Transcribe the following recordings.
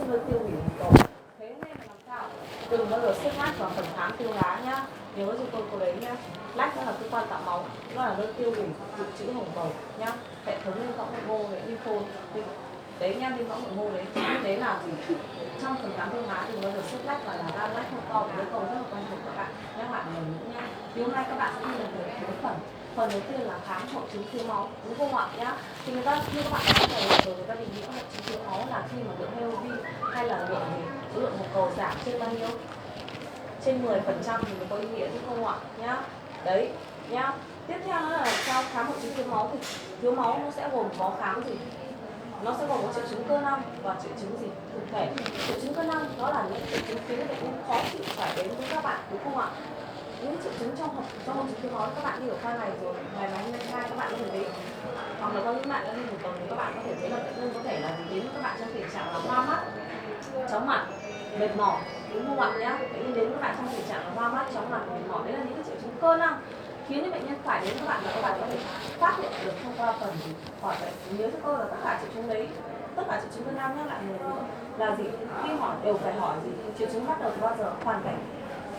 nơi tiêu hủy mật cầu. Thế nên là làm sao đừng bao giờ xếp lách vào phần khám tiêu hóa nhá. Nhớ cho tôi câu đấy nhá. Lách nó là cơ quan tạo máu, nó là nơi tiêu hủy dự trữ hồng cầu nhá. Hệ thống liên võng nội mô đấy, lympho đấy nha, liên võng nội mô đấy. Đấy là gì? Trong phần khám tiêu hóa thì bao giờ xếp lách và là gan lách hồng cầu, cái cầu rất là quan trọng các bạn nhé. Bạn nhớ nhá. Thì hôm nay các bạn sẽ đi làm được 4 phần. Phần đầu tiên là khám hội chứng thiếu máu, đúng không ạ nhá? Thì người ta như các bạn đã biết rồi, người ta định nghĩa hội chứng thiếu máu là khi mà lượng hemoglobin hay là lượng số lượng hồng cầu giảm trên bao nhiêu? Trên 10% thì mới có ý nghĩa, đúng không ạ nhá? Đấy nhá. Tiếp theo nữa là sao khám hội chứng thiếu máu thì thiếu máu nó sẽ gồm có khám gì? Nó sẽ gồm có triệu chứng cơ năng và triệu chứng gì cụ thể. Triệu chứng cơ năng đó là những triệu chứng khiến bệnh nhân khó chịu phải đến với các bạn, đúng không ạ? Những triệu chứng trong hội chứng thiếu máu các bạn đi ở khoa này rồi, ngày hôm nay các bạn có thể thấy, hoặc là có những bạn đã đi một tuần thì các bạn có thể thấy là bệnh nhân có thể là đến với các bạn trong tình trạng là hoa mắt, chóng mặt, mệt mỏi, đúng không ạ nhá? Bệnh nhân đến các bạn trong tình trạng là hoa mắt, chóng mặt, mệt mỏi, đấy là những cái triệu chứng cơ năng khiến những bệnh nhân phải đến các bạn và các bạn có thể phát hiện được thông qua phần hỏi bệnh. Nhớ cho tôi là tất cả triệu chứng đấy, tất cả triệu chứng cơ năng nhắc lại người nữa là gì? Khi hỏi đều phải hỏi gì? Triệu chứng bắt đầu từ bao giờ? Hoàn cảnh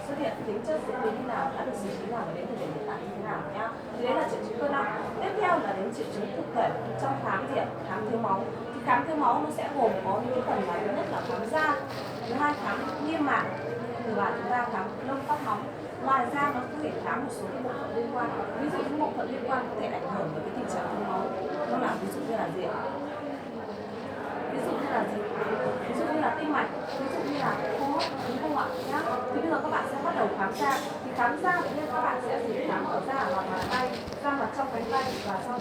xuất hiện, tính chất diễn biến như nào, đã được xử trí nào và đến thời điểm hiện tại như thế nào nhá. Thì đấy là triệu chứng cơ năng. Tiếp theo là đến triệu chứng cụ thể trong khám gì ạ? Khám thiếu máu. Thì khám thiếu máu nó sẽ gồm có những cái phần là thứ nhất là khám da, thứ hai khám niêm mạc, thứ ba chúng ta khám lông tóc móng. Ngoài ra nó có thể khám một số cái bộ phận liên quan, ví dụ những bộ phận liên quan có thể ảnh hưởng đến cái tình trạng thiếu máu. Nó là ví dụ như là gì ạ? Ví dụ như là gì? Ví dụ như là tim mạch, ví dụ như là hô hấp, đúng không ạ nhá? Thì bây giờ các bạn sẽ bắt đầu khám da. Thì khám da tự nhiên các bạn sẽ gì? Khám ở da ở mặt tay, da mặt trong cánh tay và trong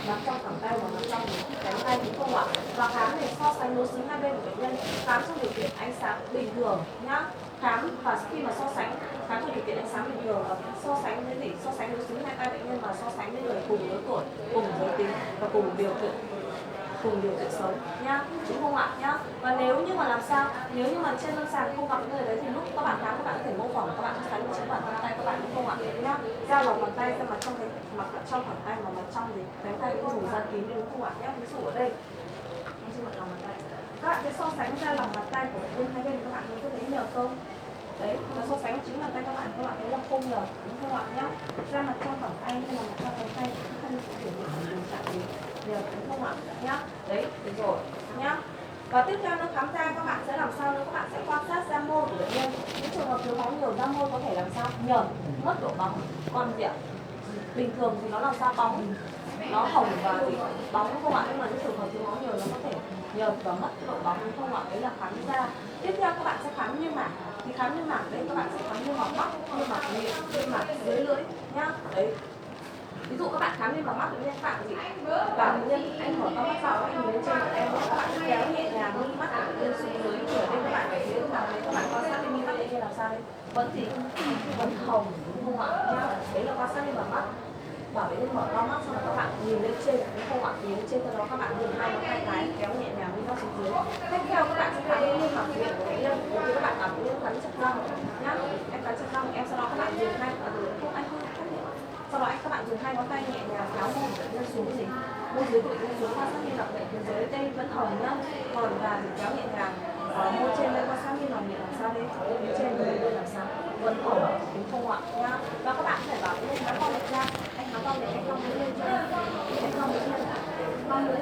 mặt trong cẳng tay và mặt trong cánh tay, đúng không ạ? Và khám để so sánh đối xứng hai bên của bệnh nhân, khám trong điều kiện ánh sáng bình thường nhá. Khám và khi mà so sánh, khám trong điều kiện ánh sáng bình thường và so sánh với gì? So sánh đối xứng hai tay bệnh nhân và so sánh với người cùng lứa tuổi, cùng giới tính và cùng điều kiện sống nhá, đúng không ạ nhá. Và nếu như mà làm sao, nếu như mà trên lâm sàng không gặp người đấy thì lúc các bạn khám các bạn có thể mô phỏng, các bạn so sánh chính bản thân tay các bạn, đúng không ạ nhá. Ra lòng bàn tay, ra mặt trong cái mặt trong bàn tay và mặt trong thì cánh tay cũng dùng da kín, đúng không ạ nhá. Ví dụ ở đây trên mặt lòng bàn tay các bạn sẽ so sánh ra lòng bàn tay của bên hai bên, các bạn có thấy nhờ không? Đấy, và so sánh chính bàn tay các bạn thấy là không nhờ, đúng không ạ nhá. Ra mặt trong bàn tay hay là mặt trong cánh tay thân của thể hiện tình trạng gì đều, đúng không ạ nhá. Đấy, được rồi nhá. Và tiếp theo nữa khám da các bạn sẽ làm sao nữa? Các bạn sẽ quan sát da môi của bệnh nhân. Những trường hợp thiếu máu nhiều da môi có thể làm sao? Nhờn, mất độ bóng. Còn gì ạ? Bình thường thì nó làm sao? Bóng, nó hồng và gì? Bóng, đúng không ạ? Nhưng mà những trường hợp thiếu máu nhiều nó có thể nhờn và mất độ bóng, đúng không ạ? Đấy là khám da. Tiếp theo các bạn sẽ khám niêm mạc. Thì khám niêm mạc đấy các bạn sẽ khám niêm mạc mắt, niêm mạc miệng, niêm mạc dưới lưỡi nhá. Đấy. Ví dụ các bạn khám niêm mạc mắt bệnh nhân các bạn gì? Và bệnh nhân anh mở to mắt ra, anh nhìn lên trên của em, các bạn kéo nhẹ nhàng mi mắt của bệnh nhân xuống dưới. Ở đây các bạn phải thấy lúc nào đấy các bạn quan sát mi mắt bệnh nhân làm sao đấy? Vẫn gì? Vẫn hồng, đúng không ạ nhá. Đấy là quan sát niêm mạc mắt. Bảo bệnh nhân mở to mắt xong rồi các bạn nhìn lên trên, đúng không ạ? Nhìn lên trên sau đó các bạn dùng hai ngón tay cái kéo nhẹ nhàng mi mắt xuống dưới. Tiếp theo các bạn sẽ khám niêm mạc miệng của bệnh nhân. Thì các bạn bảo bệnh nhân cắn chặt răng nhá. Em cắn chặt răng, em sau đó các bạn dùng hai không anh không cắt miệng. Sau đó các bạn dùng hai ngón tay nhẹ nhàng kéo môi bệnh nhân xuống gì? Môi dưới của bệnh nhân xuống, quan sát niêm mạc miệng phía dưới đây vẫn hồng nhá. Còn và kéo nhẹ nhàng môi trên đây, quan sát niêm mạc miệng làm sao đây? Phía trên của bệnh nhân làm sao? Vẫn hồng, đúng không ạ nhá. Và các bạn phải bảo bệnh nhân há to miệng ra. Anh há to miệng, anh cong mũi lên chưa? Anh cong mũi lên, cong mũi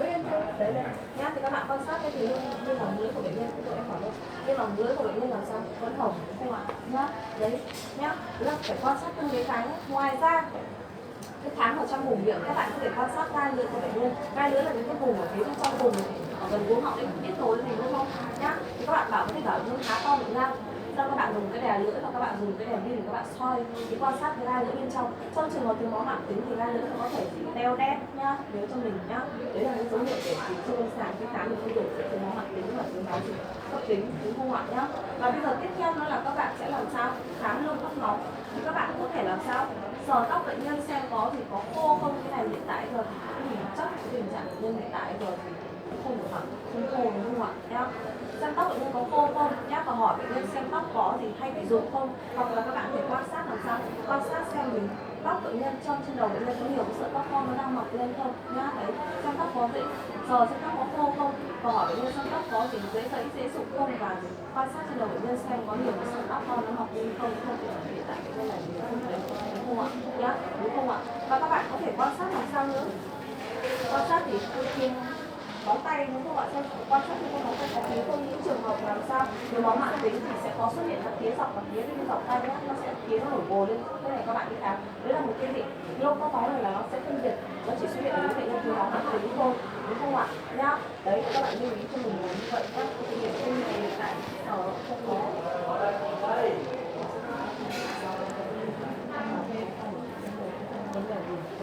lên. Đấy đây nhá. Thì các bạn quan sát cái thì như lòng lưỡi của bệnh nhân, tụi em hỏi luôn, như lòng lưỡi của bệnh nhân làm sao? Vẫn hồng, đúng không ạ nhá. Đấy nhá, là phải quan sát từng cái ngoài ra cái khám ở trong vùng miệng các bạn có thể quan sát gai lưỡi của bệnh nhân. Gai lưỡi là những cái vùng ở phía trong vùng ở gần cuống họng đấy, biết nối gì đúng không nhá. Thì các bạn bảo có thể bảo những khá to miệng ra, sau các bạn dùng cái đè lưỡi và các bạn dùng cái đèn pin để các bạn soi cái quan sát cái gai lưỡi bên trong. Trong trường hợp thiếu máu mãn tính thì gai lưỡi nó có thể bị teo đét nhá, nhớ cho mình nhá. Đấy là những dấu hiệu để tìm trên lâm sàng khi khám được thay đổi thiếu máu mãn tính và thiếu máu cấp tính, đúng không ạ nhá. Và bây giờ tiếp theo nó là các bạn sẽ làm sao khám lông tóc máu. Thì các bạn có thể làm sao sờ tóc bệnh nhân xem có gì có khô không. Cái này hiện tại giờ thì chắc cái tình trạng bệnh nhân hiện tại giờ thì không được hẳn không khô, đúng không ạ nhá. Xem tóc bệnh nhân có khô không nhá, và hỏi bệnh nhân xem tóc có gì hay bị rụng không. Hoặc là các bạn phải quan sát làm sao quan sát xem mình tóc bệnh nhân trong trên đầu bệnh nhân có nhiều cái sợi tóc con nó đang mọc lên không nhá. Đấy, xem tóc có dễ Giờ chân tóc có khô không? Câu hỏi bệnh nhân săn tóc có gì dễ sụn không, và quan sát trên đầu bệnh nhân xem có nhiều cái sợi tóc non nó mọc lên không, không thể hiện tại bệnh nhân là gì không thấy, đúng không ạ? Nhá, đúng không ạ? Và các bạn có thể quan sát làm sao nữa? Quan sát thì khi móng tay, đúng không ạ? Xem quan sát thì móng tay có phía không, những trường hợp làm sao nếu máu mãn tính thì sẽ có xuất hiện các phía dọc và phía bên dọc tay nhé, nó sẽ phía nó nổi gồ lên. Cái này các bạn đi khám, đấy là một cái định lông có máu này là nó sẽ phân biệt, nó chỉ xuất hiện ở những bệnh nhân thiếu máu mãn tính thôi, đúng không ạ? Nhá, đấy các bạn lưu ý cho mình là như vậy nhá. Cái điểm sinh này hiện tại không có.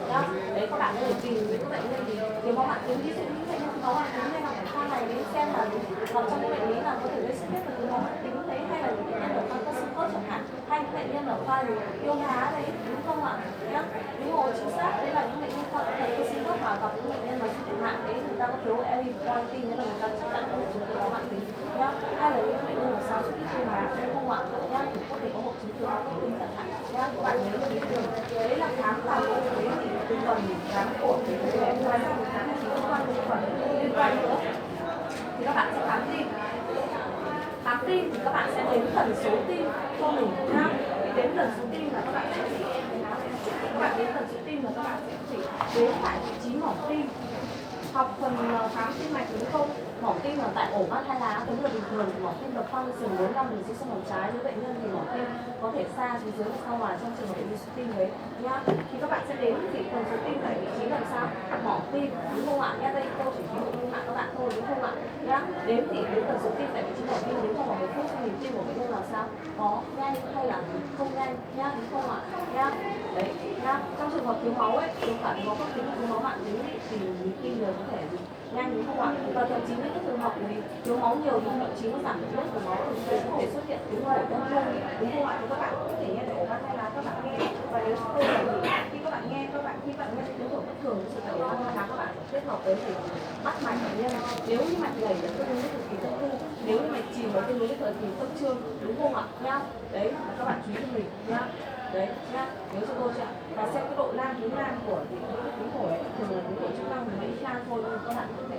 Đó. Đấy các bạn có thể tìm những cái bệnh nhân gì thiếu máu mãn tính, ví dụ những bệnh nhân thiếu máu mãn tính hay là phải khoa này đến xem là trong cái bệnh lý là có thể gây xuất huyết và thiếu máu mãn tính đấy, hay là những bệnh nhân ở khoa cơ xương khớp chẳng hạn, hay những bệnh nhân ở khoa yoga đấy, đúng không ạ? Nhá, đúng rồi, chính xác, đấy là những bệnh nhân khoa cơ xương khớp mà gặp những bệnh nhân mà suy hạn đấy, người ta có thiếu erythropoietin, nghĩa là người ta chắc chắn có một chứng thiếu máu mãn tính nhá, hay là những bệnh nhân là sao xuất huyết tiêu hóa, đúng không ạ? Nhá, thì có thể có một chứng thiếu máu mãn tính chẳng hạn nhá, các bạn nhớ lưu ý đường. Đấy là khám toàn bộ đấy thì cái phần khám của cái bé, ngoài ra một khám là chỉ liên quan đến phần liên quan nữa thì các bạn sẽ khám tim. Khám tim thì các bạn sẽ đếm tần số tim cho mình nhá. Đếm tần số tim là các bạn sẽ chỉ các bạn đếm tần số tim là các bạn sẽ chỉ đếm tại vị trí mỏng tim. Học phần khám tim mạch đúng không? Mỏng tim là tại ổ mắt hai lá, với người bình thường thì mỏng tim đập khoang sườn 45 đường xuyên lòng trái, với bệnh nhân thì mỏng tim có thể xa xuống dưới và sau ngoài trong trường hợp bệnh lý suy tim đấy nhá. Thì các bạn sẽ đếm vị tần số tim tại vị trí làm sao? Mỏng tim, đúng không ạ? Nhá, đây câu chỉ ví dụ như mạng các bạn thôi, đúng không ạ? Nhá, đếm thì đếm tần số tim tại vị trí mỏng tim, đếm trong vòng 1 phút xem nhịp tim của bệnh nhân làm sao, có nhanh hay là không nhanh nhá, đúng không ạ? Nhá, đấy nhá. Trong trường hợp thiếu máu ấy, thiếu cả máu cấp tính, thiếu máu mạn tính thì nhịp tim đều có thể nhanh, đúng không ạ? Và thậm chí những trường hợp thì thiếu máu nhiều thì thậm chí nó giảm lượng nước của máu thì có thể xuất hiện thiếu máu đông hơn, đúng không ạ? Thì các bạn có thể nghe được ổ mắt hay là các bạn nghe, và nếu câu là gì khi các bạn nghe, khi bạn nghe những dấu bất thường sự thể là các bạn kết hợp với thì bắt mạch bệnh nhân, nếu như mạch gầy là tương đối cực kỳ tập trung, nếu như mạch chìm là tương đối thời kỳ cấp trương, đúng không ạ? Nhá, đấy là các bạn chú ý cho mình nhá. Đấy nhá, nhớ cho tôi chưa? Và xem cái độ lan tuyến lan của cái phổi ấy, thường là cái phổi chức năng mình nghĩ lan thôi, nhưng các bạn có thể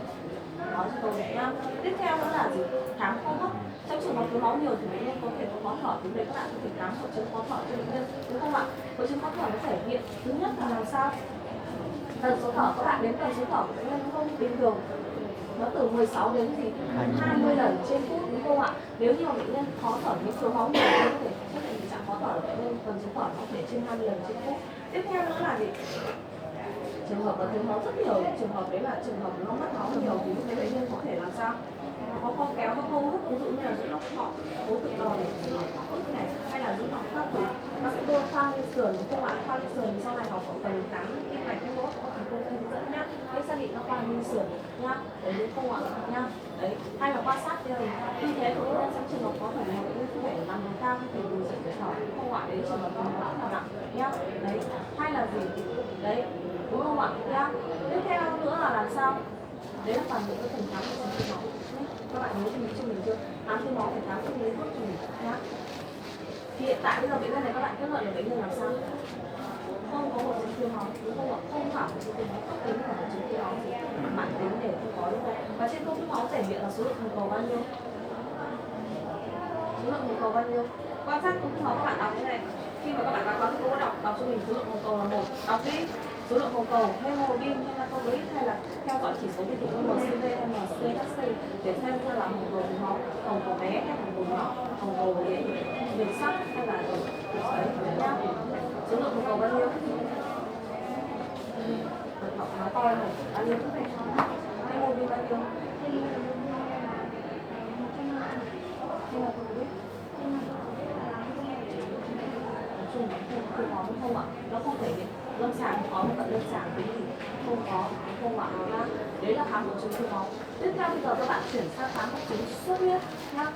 nói cho tôi nhá. Tiếp theo nữa là gì? Khám hô hấp. Trong trường hợp thiếu máu nhiều thì bệnh nhân có thể có khó thở, thì đấy các bạn có thể khám hội chứng khó thở cho bệnh nhân, đúng không ạ? Hội chứng khó thở nó thể hiện thứ nhất là làm sao? Tần số thở, các bạn đến tần số thở của bệnh nhân không bình thường, nó từ 16 đến gì 20 lần trên phút, đúng không ạ? Nếu như mà bệnh nhân khó thở, những thiếu máu nhiều thì có thể xuất hiện tình trạng khó thở, bệnh nhân tần số thở nó có thể trên 20 lần trên phút. Tiếp theo nữa là gì? Trường hợp là thiếu máu rất nhiều, trường hợp đấy là trường hợp nó mất máu nhiều thì lúc đấy bệnh nhân có thể làm sao? Có co kéo, có hô hấp, ví dụ như là giữ lọc thọ, cố cực đòn này, giữ lọc thọ ức này, hay là giữ lọc thấp này, nó sẽ đưa khoang lên sườn, đúng không ạ? Khoang lên sườn thì sau này học ở phần khám tim mạch hay hô hấp có thầy cô hướng dẫn nhá, cái xác định nó khoang lên sườn nhá, đấy đúng không ạ? Nhá, đấy, hay là quan sát đây tư thế của bệnh nhân trong trường hợp có thể là bệnh nhân không thể nằm cao, không thể ngồi dậy để thở, đúng không ạ? Đấy trường hợp nó là nặng nhá, đấy, hay là gì? Đấy, đúng không ạ? Nhá, tiếp theo nữa là làm sao? Đấy là toàn bộ cái phần khám của chúng tôi nói. Các bạn nhớ cho mình chưa? Khám thiếu máu phải khám cho mình thuốc cho mình nhá. Thì hiện tại bây giờ bệnh nhân này các bạn kết luận là bệnh nhân làm sao? Không có một chứng thiếu máu, đúng không ạ? Không phải một chứng thiếu máu cấp tính, mà một chứng thiếu máu gì mãn tính để không có, đúng không? Và trên công thức máu thể hiện là số lượng nhu cầu bao nhiêu? Số lượng nhu cầu bao nhiêu? Quan sát công thức máu các bạn đọc như này. Khi mà các bạn đọc công thức đọc cho mình số lượng nhu cầu là 1. Đọc đi. Số lượng hồng cầu, hemoglobin hay là coagulin, hay là theo dõi chỉ số vi khuẩn MCV, MCHC để xem là hồng cầu máu, hồng cầu bé hay hồng cầu nhỏ, hồng cầu đường sắt hay là đấy nhá. Số lượng hồng cầu bao nhiêu? Nó to này, bao nhiêu? Hemoglobin bao nhiêu? Không có, đúng không ạ? Nó không thể hiện lâm sàng, có một cận lâm sàng cái gì không có, không ạ? Đấy là khám hội chứng thiếu máu. Tiếp theo bây giờ các bạn chuyển sang khám hội chứng xuất huyết nhá.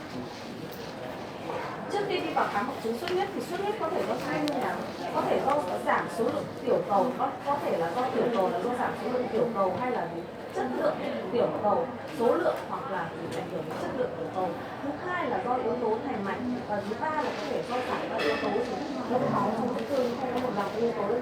Trước khi đi vào khám hội chứng xuất huyết thì xuất huyết có thể do hai như nào? Có thể do giảm số lượng tiểu cầu, có thể là do tiểu cầu là do giảm số lượng tiểu cầu, hay là chất lượng tiểu cầu, số lượng, hoặc là ảnh hưởng đến chất lượng tiểu cầu. Thứ hai là do yếu tố thành mạch, và thứ ba là có thể do giảm các yếu tố đông máu trong vết thương, không có một loạt yếu tố